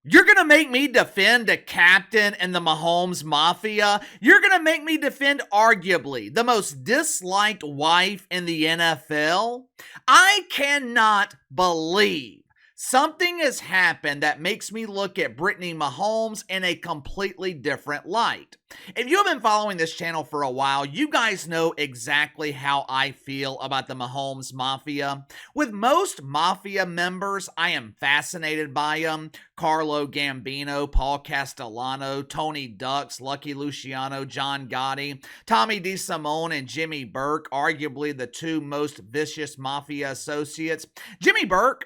You're going to make me defend a captain in the Mahomes Mafia? You're going to make me defend arguably the most disliked wife in the NFL? I cannot believe something has happened that makes me look at Brittany Mahomes in a completely different light. If you have been following this channel for a while, you guys know exactly how I feel about the Mahomes Mafia. With most Mafia members, I am fascinated by them. Carlo Gambino, Paul Castellano, Tony Ducks, Lucky Luciano, John Gotti, Tommy DeSimone, and Jimmy Burke, arguably the two most vicious Mafia associates. Jimmy Burke,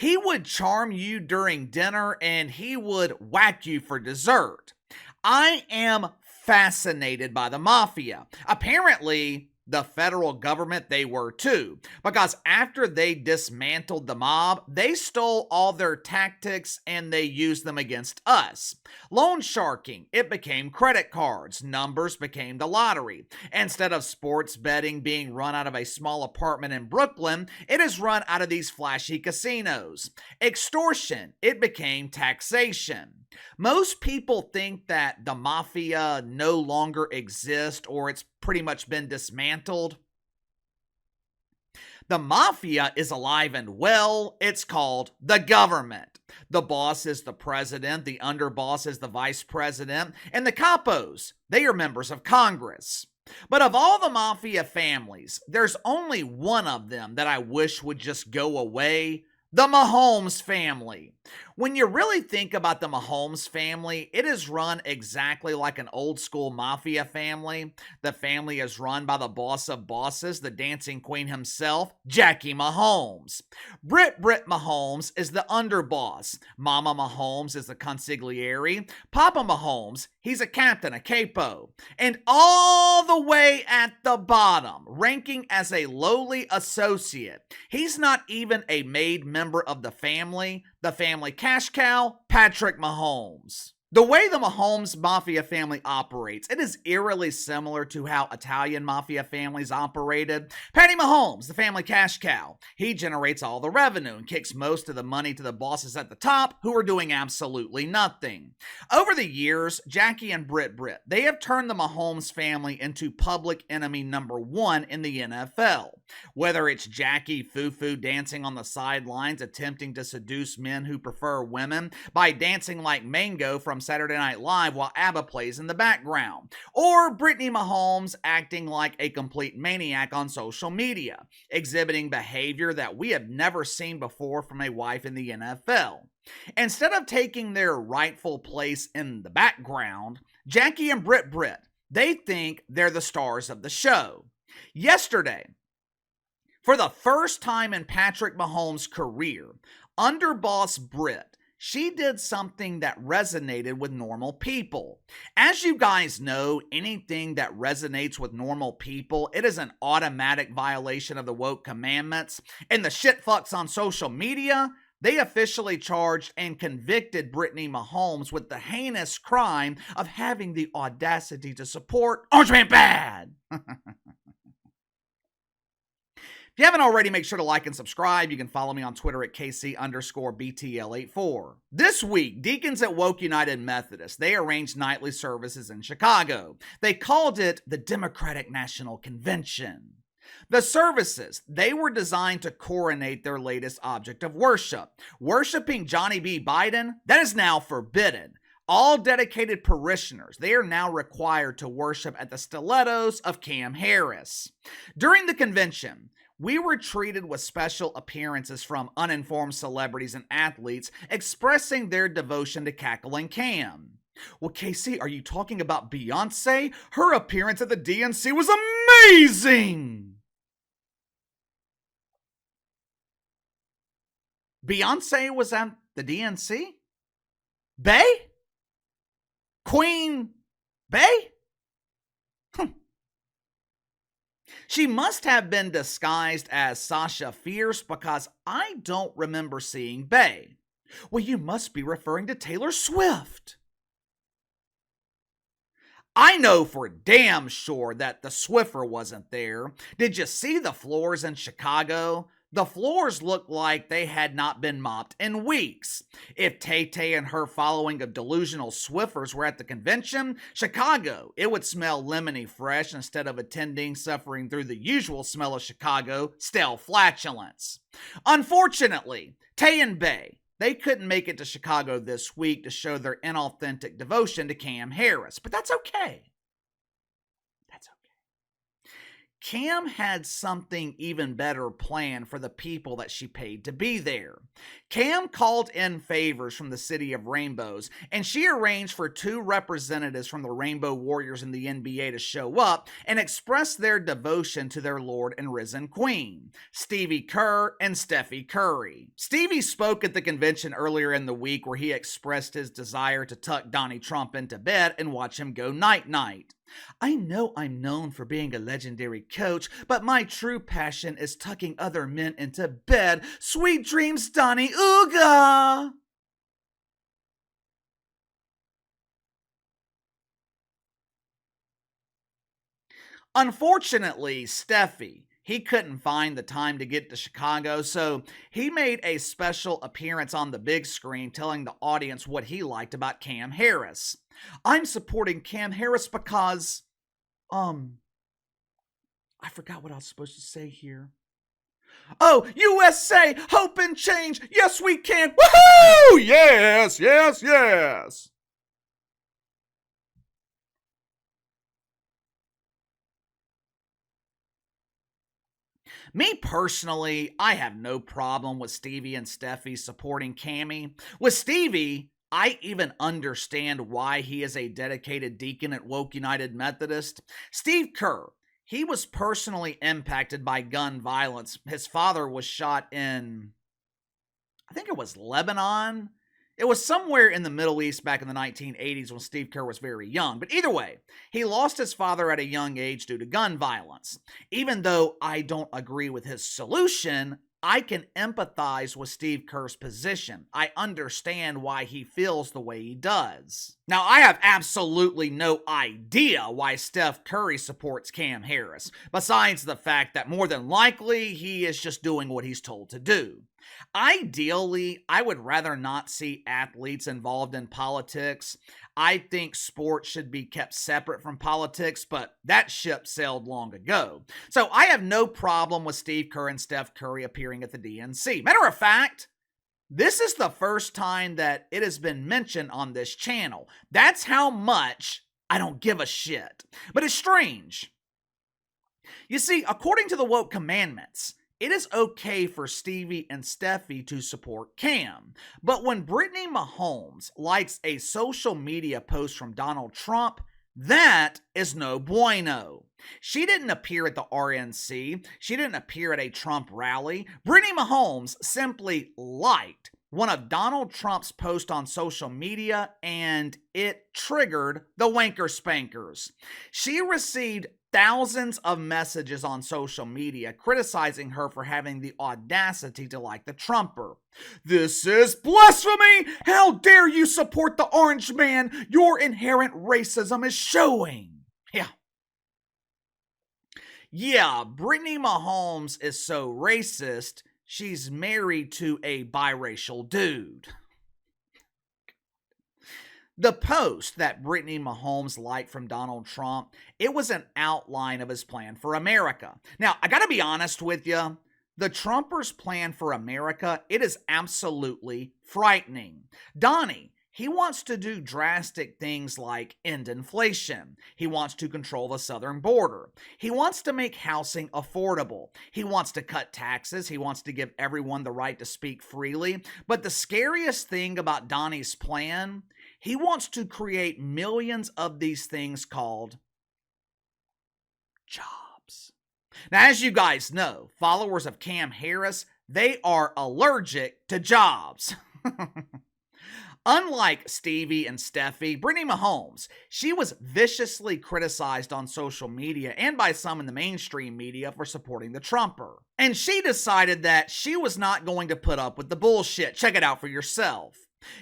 he would charm you during dinner and he would whack you for dessert. I am fascinated by the Mafia. Apparently, the federal government, they were too. Because after they dismantled the mob, they stole all their tactics and they used them against us. Loan sharking, it became credit cards. Numbers became the lottery. Instead of sports betting being run out of a small apartment in Brooklyn, it is run out of these flashy casinos. Extortion, it became taxation. Most people think that the Mafia no longer exists or it's pretty much been dismantled. The Mafia is alive and well. It's called the government. The boss is the president, the underboss is the vice president, and the capos, they are members of Congress. But of all the Mafia families, there's only one of them that I wish would just go away. The Mahomes family. When you really think about the Mahomes family, it is run exactly like an old school mafia family. The family is run by the boss of bosses, the dancing queen himself, Jackie Mahomes. Britt Mahomes is the underboss. Mama Mahomes is the consigliere. Papa Mahomes, he's a captain, a capo. And all the way at the bottom, ranking as a lowly associate, he's not even a made member of the family cash cow, Patrick Mahomes. The way the Mahomes Mafia family operates, it is eerily similar to how Italian Mafia families operated. Patty Mahomes, the family cash cow, he generates all the revenue and kicks most of the money to the bosses at the top who are doing absolutely nothing. Over the years, Jackie and Britt, they have turned the Mahomes family into public enemy number one in the NFL. Whether it's Jackie Foo-Foo dancing on the sidelines attempting to seduce men who prefer women by dancing like Mango from Saturday Night Live while ABBA plays in the background, or Brittany Mahomes acting like a complete maniac on social media, exhibiting behavior that we have never seen before from a wife in the NFL. Instead of taking their rightful place in the background, Jackie and Britt, they think they're the stars of the show. Yesterday, for the first time in Patrick Mahomes' career, underboss Britt, she did something that resonated with normal people. As you guys know, anything that resonates with normal people, it is an automatic violation of the woke commandments. And the shitfucks on social media, they officially charged and convicted Brittany Mahomes with the heinous crime of having the audacity to support Orange Man Bad. If you haven't already, make sure to like and subscribe. You can follow me on Twitter at KC_BTL84. This week, deacons at Woke United Methodist, they arranged nightly services in Chicago. They called it the Democratic National Convention. The services, they were designed to coronate their latest object of worship. Worshiping Johnny B. Biden, that is now forbidden. All dedicated parishioners, they are now required to worship at the stilettos of Cam Harris. During the convention, we were treated with special appearances from uninformed celebrities and athletes expressing their devotion to cackling Cam. Well, KC, are you talking about Beyonce? Her appearance at the DNC was amazing! Beyonce was at the DNC? Bay? Queen Bay? She must have been disguised as Sasha Fierce because I don't remember seeing Bay. Well, you must be referring to Taylor Swift. I know for damn sure that the Swiffer wasn't there. Did you see the floors in Chicago? The floors looked like they had not been mopped in weeks. If Tay-Tay and her following of delusional Swiffers were at the convention, Chicago, it would smell lemony fresh instead of attending suffering through the usual smell of Chicago, stale flatulence. Unfortunately, Tay and Bay, they couldn't make it to Chicago this week to show their inauthentic devotion to Cam Harris, but that's okay. Cam had something even better planned for the people that she paid to be there. Cam called in favors from the City of Rainbows, and she arranged for 2 representatives from the Rainbow Warriors in the NBA to show up and express their devotion to their Lord and risen Queen, Stevie Kerr and Stephy Curry. Stevie spoke at the convention earlier in the week where he expressed his desire to tuck Donnie Trump into bed and watch him go night-night. I know I'm known for being a legendary coach, but my true passion is tucking other men into bed. Sweet dreams, Donnie. Ooga! Unfortunately, Steffi, he couldn't find the time to get to Chicago, so he made a special appearance on the big screen telling the audience what he liked about Cam Harris. I'm supporting Cam Harris because, I forgot what I was supposed to say here. Oh, USA, hope and change. Yes, we can. Woohoo! Yes, yes, yes. Me personally, I have no problem with Stevie and Steffi supporting Cammy. With Stevie, I even understand why he is a dedicated deacon at Woke United Methodist. Steve Kerr, he was personally impacted by gun violence. His father was shot in, I think it was Lebanon. It was somewhere in the Middle East back in the 1980s when Steve Kerr was very young. But either way, he lost his father at a young age due to gun violence. Even though I don't agree with his solution, I can empathize with Steve Kerr's position. I understand why he feels the way he does. Now, I have absolutely no idea why Steph Curry supports Cam Harris, besides the fact that more than likely he is just doing what he's told to do. Ideally, I would rather not see athletes involved in politics. I think sports should be kept separate from politics, but that ship sailed long ago. So I have no problem with Steve Kerr and Steph Curry appearing at the DNC. Matter of fact, this is the first time that it has been mentioned on this channel. That's how much I don't give a shit. But it's strange. You see, according to the woke commandments, it is okay for Stevie and Steffi to support Cam. But when Brittany Mahomes likes a social media post from Donald Trump, that is no bueno. She didn't appear at the RNC. She didn't appear at a Trump rally. Brittany Mahomes simply liked one of Donald Trump's posts on social media, and it triggered the wanker spankers. She received thousands of messages on social media criticizing her for having the audacity to like the Trumper. This is blasphemy! How dare you support the orange man? Your inherent racism is showing. Yeah, Brittany Mahomes is so racist, she's married to a biracial dude. The post that Brittany Mahomes liked from Donald Trump, it was an outline of his plan for America. Now, I gotta be honest with you, the Trumpers' plan for America, it is absolutely frightening. Donnie, he wants to do drastic things like end inflation. He wants to control the southern border. He wants to make housing affordable. He wants to cut taxes. He wants to give everyone the right to speak freely. But the scariest thing about Donnie's plan, he wants to create millions of these things called jobs. Now, as you guys know, followers of Cam Harris, they are allergic to jobs. Unlike Stevie and Steffi, Brittany Mahomes, she was viciously criticized on social media and by some in the mainstream media for supporting the Trumper. And she decided that she was not going to put up with the bullshit. Check it out for yourself.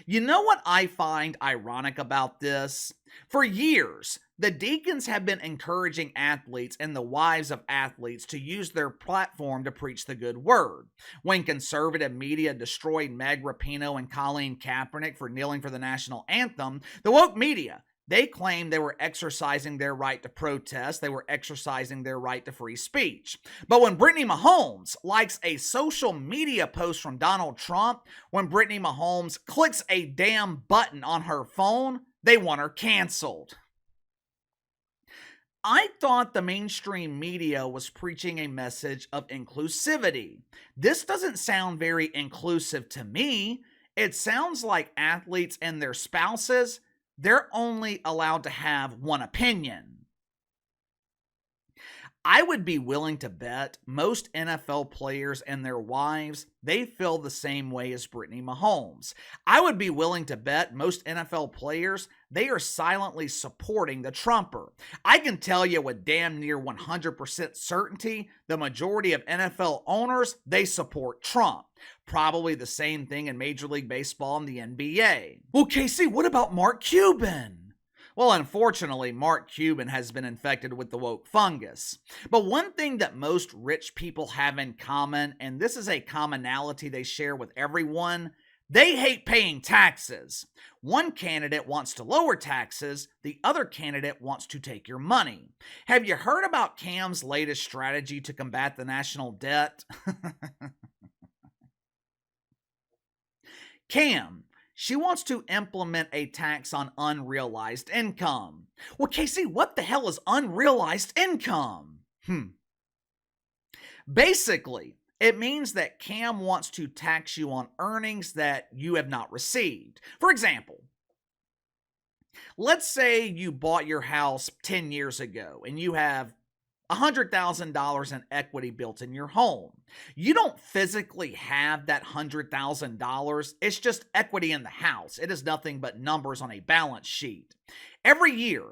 You know what I find ironic about this? For years, the deacons have been encouraging athletes and the wives of athletes to use their platform to preach the good word. When conservative media destroyed Meg Rapinoe and Colleen Kaepernick for kneeling for the national anthem, the woke media, they claimed they were exercising their right to protest. They were exercising their right to free speech. But when Brittany Mahomes likes a social media post from Donald Trump, when Brittany Mahomes clicks a damn button on her phone, they want her canceled. I thought the mainstream media was preaching a message of inclusivity. This doesn't sound very inclusive to me. It sounds like athletes and their spouses, they're only allowed to have one opinion. I would be willing to bet most NFL players and their wives, they feel the same way as Brittany Mahomes. I would be willing to bet most NFL players, they are silently supporting the Trumper. I can tell you with damn near 100% certainty, the majority of NFL owners, they support Trump. Probably the same thing in Major League Baseball and the NBA. Well, Casey, what about Mark Cuban? Well, unfortunately, Mark Cuban has been infected with the woke fungus. But one thing that most rich people have in common, and this is a commonality they share with everyone, they hate paying taxes. One candidate wants to lower taxes, the other candidate wants to take your money. Have you heard about Cam's latest strategy to combat the national debt? Cam, she wants to implement a tax on unrealized income. Well, Casey, what the hell is unrealized income? Basically, it means that Cam wants to tax you on earnings that you have not received. For example, let's say you bought your house 10 years ago and you have $100,000 in equity built in your home. You don't physically have that $100,000. It's just equity in the house. It is nothing but numbers on a balance sheet. Every year,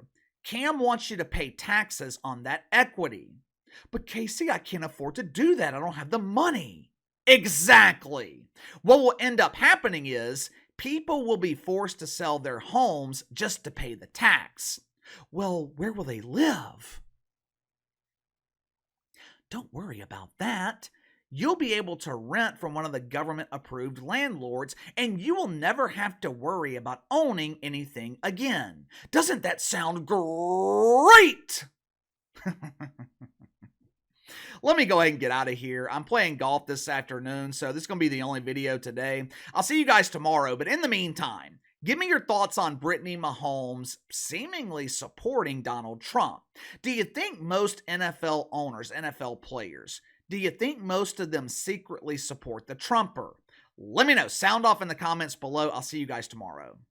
Cam wants you to pay taxes on that equity. But Casey, I can't afford to do that. I don't have the money. Exactly. What will end up happening is people will be forced to sell their homes just to pay the tax. Well, where will they live? Don't worry about that. You'll be able to rent from one of the government-approved landlords, and you will never have to worry about owning anything again. Doesn't that sound great? Let me go ahead and get out of here. I'm playing golf this afternoon, so this is going to be the only video today. I'll see you guys tomorrow, but in the meantime, give me your thoughts on Brittany Mahomes seemingly supporting Donald Trump. Do you think most NFL owners, NFL players, do you think most of them secretly support the Trumper? Let me know. Sound off in the comments below. I'll see you guys tomorrow.